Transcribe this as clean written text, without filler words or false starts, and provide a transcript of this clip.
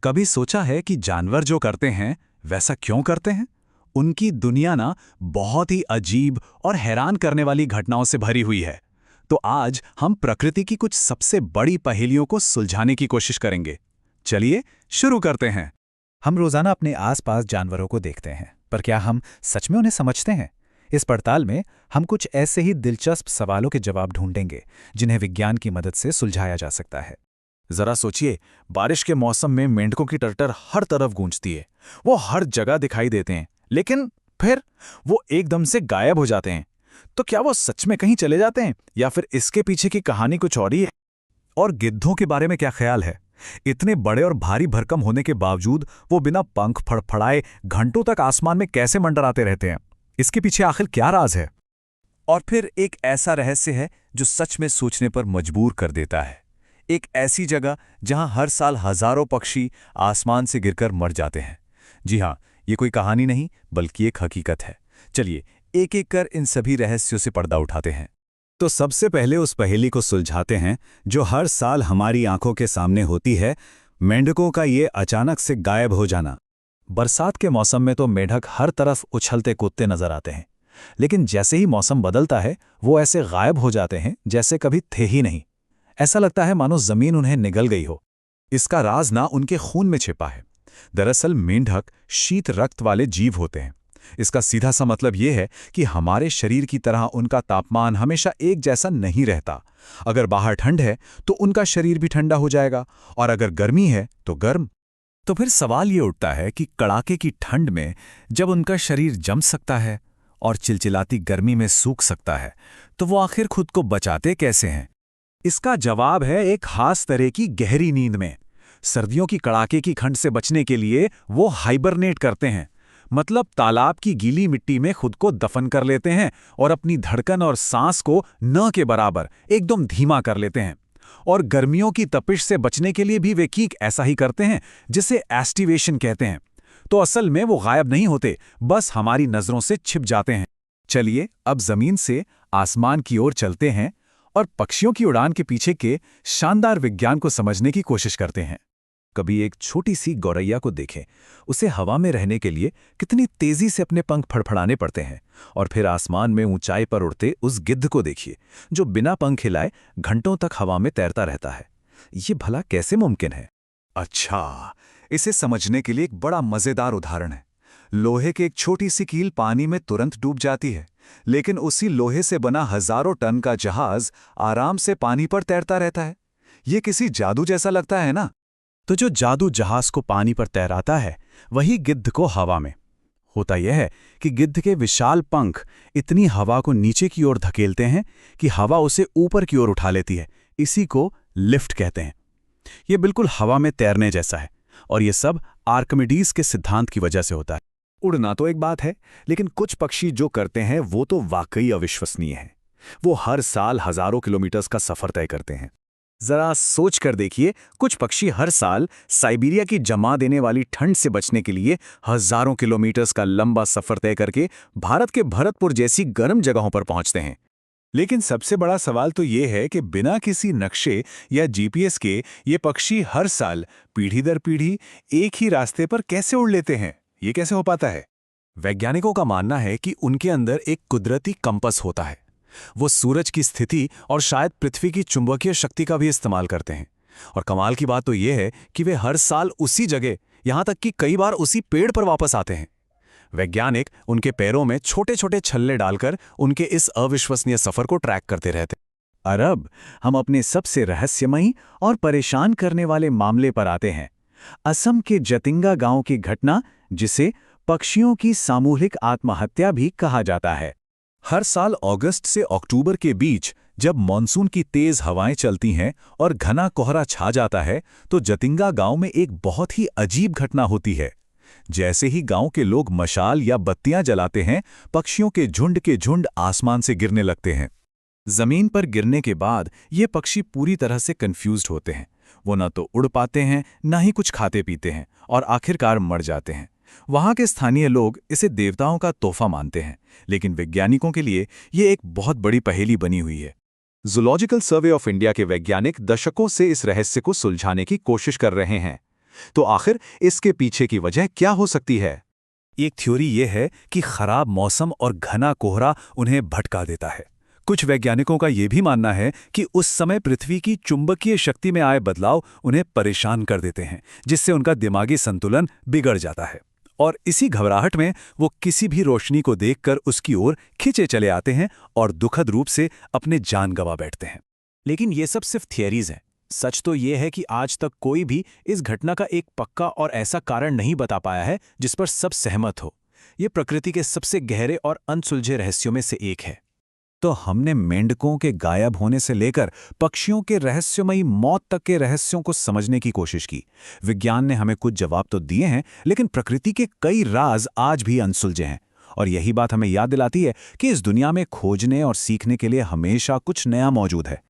कभी सोचा है कि जानवर जो करते हैं वैसा क्यों करते हैं? उनकी दुनिया ना बहुत ही अजीब और हैरान करने वाली घटनाओं से भरी हुई है। तो आज हम प्रकृति की कुछ सबसे बड़ी पहेलियों को सुलझाने की कोशिश करेंगे। चलिए शुरू करते हैं। हम रोजाना अपने आसपास जानवरों को देखते हैं, पर क्या हम सच में उन्हें समझते हैं? इस पड़ताल में हम कुछ ऐसे ही दिलचस्प सवालों के जवाब ढूंढेंगे जिन्हें विज्ञान की मदद से सुलझाया जा सकता है। जरा सोचिए, बारिश के मौसम में मेंढकों की टर्टर हर तरफ गूंजती है। वो हर जगह दिखाई देते हैं, लेकिन फिर वो एकदम से गायब हो जाते हैं। तो क्या वो सच में कहीं चले जाते हैं या फिर इसके पीछे की कहानी कुछ और ही है? और गिद्धों के बारे में क्या ख्याल है? इतने बड़े और भारी भरकम होने के बावजूद वो बिना पंख फड़फड़ाए घंटों तक आसमान में कैसे मंडराते रहते हैं? इसके पीछे आखिर क्या राज है? और फिर एक ऐसा रहस्य है जो सच में सोचने पर मजबूर कर देता है। एक ऐसी जगह जहां हर साल हजारों पक्षी आसमान से गिरकर मर जाते हैं। जी हां, ये कोई कहानी नहीं बल्कि एक हकीकत है। चलिए एक एक कर इन सभी रहस्यों से पर्दा उठाते हैं। तो सबसे पहले उस पहेली को सुलझाते हैं जो हर साल हमारी आंखों के सामने होती है, मेंढकों का ये अचानक से गायब हो जाना। बरसात के मौसम में तो मेंढक हर तरफ उछलते कूदते नजर आते हैं, लेकिन जैसे ही मौसम बदलता है वो ऐसे गायब हो जाते हैं जैसे कभी थे ही नहीं। ऐसा लगता है मानो जमीन उन्हें निगल गई हो। इसका राज ना उनके खून में छिपा है। दरअसल मेंढक शीत रक्त वाले जीव होते हैं। इसका सीधा सा मतलब यह है कि हमारे शरीर की तरह उनका तापमान हमेशा एक जैसा नहीं रहता। अगर बाहर ठंड है तो उनका शरीर भी ठंडा हो जाएगा, और अगर गर्मी है तो गर्म। तो फिर सवाल ये उठता है कि कड़ाके की ठंड में जब उनका शरीर जम सकता है और चिलचिलाती गर्मी में सूख सकता है, तो वो आखिर खुद को बचाते कैसे हैं? इसका जवाब है एक खास तरह की गहरी नींद में। सर्दियों की कड़ाके की ठंड से बचने के लिए वो हाइबरनेट करते हैं, मतलब तालाब की गीली मिट्टी में खुद को दफन कर लेते हैं और अपनी धड़कन और सांस को न के बराबर एकदम धीमा कर लेते हैं। और गर्मियों की तपिश से बचने के लिए भी वे ठीक ऐसा ही करते हैं, जिसे एस्टिवेशन कहते हैं। तो असल में वो गायब नहीं होते, बस हमारी नजरों से छिप जाते हैं। चलिए अब जमीन से आसमान की ओर चलते हैं और पक्षियों की उड़ान के पीछे के शानदार विज्ञान को समझने की कोशिश करते हैं। कभी एक छोटी सी गौरैया को देखें। उसे हवा में रहने के लिए कितनी तेजी से अपने पंख फड़फड़ाने पड़ते हैं। और फिर आसमान में ऊंचाई पर उड़ते उस गिद्ध को देखिए, जो बिना पंख हिलाए घंटों तक हवा में तैरता रहता है। ये भला कैसे मुमकिन है? अच्छा, इसे समझने के लिए एक बड़ा मजेदार उदाहरण है। लोहे की एक छोटी सी कील पानी में तुरंत डूब जाती है, लेकिन उसी लोहे से बना हजारों टन का जहाज आराम से पानी पर तैरता रहता है। ये किसी जादू जैसा लगता है ना? तो जो जादू जहाज को पानी पर तैराता है, वही गिद्ध को हवा में। होता यह है कि गिद्ध के विशाल पंख इतनी हवा को नीचे की ओर धकेलते हैं कि हवा उसे ऊपर की ओर उठा लेती है। इसी को लिफ्ट कहते हैं। यह बिल्कुल हवा में तैरने जैसा है, और यह सब आर्किमिडीज के सिद्धांत की वजह से होता है। उड़ना तो एक बात है, लेकिन कुछ पक्षी जो करते हैं वो तो वाकई अविश्वसनीय है। वो हर साल हजारों किलोमीटर्स का सफर तय करते हैं। जरा सोच कर देखिए, कुछ पक्षी हर साल साइबेरिया की जमा देने वाली ठंड से बचने के लिए हजारों किलोमीटर्स का लंबा सफर तय करके भारत के भरतपुर जैसी गर्म जगहों पर पहुंचते हैं। लेकिन सबसे बड़ा सवाल तो ये है कि बिना किसी नक्शे या जीपीएस के ये पक्षी हर साल पीढ़ी दर पीढ़ी एक ही रास्ते पर कैसे उड़ लेते हैं? ये कैसे हो पाता है? वैज्ञानिकों का मानना है कि उनके अंदर एक कुदरती कंपास होता है। वो सूरज की स्थिति और शायद पृथ्वी की चुंबकीय शक्ति का भी इस्तेमाल करते हैं। और कमाल की बात तो यह है कि वे हर साल उसी जगह, यहां तक कि कई बार उसी पेड़ पर वापस आते हैं। वैज्ञानिक उनके पैरों में छोटे छोटे छल्ले डालकर उनके इस अविश्वसनीय सफर को ट्रैक करते रहते हैं। और अब हम अपने सबसे रहस्यमयी और परेशान करने वाले मामले पर आते हैं। असम के जतिंगा गांव की घटना, जिसे पक्षियों की सामूहिक आत्महत्या भी कहा जाता है। हर साल अगस्त से अक्टूबर के बीच जब मॉनसून की तेज हवाएं चलती हैं और घना कोहरा छा जाता है, तो जतिंगा गांव में एक बहुत ही अजीब घटना होती है। जैसे ही गांव के लोग मशाल या बत्तियां जलाते हैं, पक्षियों के झुंड आसमान से गिरने लगते हैं। जमीन पर गिरने के बाद ये पक्षी पूरी तरह से कंफ्यूज्ड होते हैं। वो न तो उड़ पाते हैं, न ही कुछ खाते पीते हैं, और आखिरकार मर जाते हैं। वहां के स्थानीय लोग इसे देवताओं का तोहफा मानते हैं, लेकिन वैज्ञानिकों के लिए ये एक बहुत बड़ी पहेली बनी हुई है। जूलॉजिकल सर्वे ऑफ इंडिया के वैज्ञानिक दशकों से इस रहस्य को सुलझाने की कोशिश कर रहे हैं। तो आखिर इसके पीछे की वजह क्या हो सकती है? एक थ्योरी ये है कि खराब मौसम और घना कोहरा उन्हें भटका देता है। कुछ वैज्ञानिकों का यह भी मानना है कि उस समय पृथ्वी की चुंबकीय शक्ति में आए बदलाव उन्हें परेशान कर देते हैं, जिससे उनका दिमागी संतुलन बिगड़ जाता है और इसी घबराहट में वो किसी भी रोशनी को देखकर उसकी ओर खिंचे चले आते हैं और दुखद रूप से अपने जान गंवा बैठते हैं। लेकिन ये सब सिर्फ थियरीज हैं। सच तो ये है कि आज तक कोई भी इस घटना का एक पक्का और ऐसा कारण नहीं बता पाया है जिस पर सब सहमत हो। ये प्रकृति के सबसे गहरे और अनसुलझे रहस्यों में से एक है। तो हमने मेंढकों के गायब होने से लेकर पक्षियों के रहस्यमयी मौत तक के रहस्यों को समझने की कोशिश की। विज्ञान ने हमें कुछ जवाब तो दिए हैं, लेकिन प्रकृति के कई राज आज भी अनसुलझे हैं। और यही बात हमें याद दिलाती है कि इस दुनिया में खोजने और सीखने के लिए हमेशा कुछ नया मौजूद है।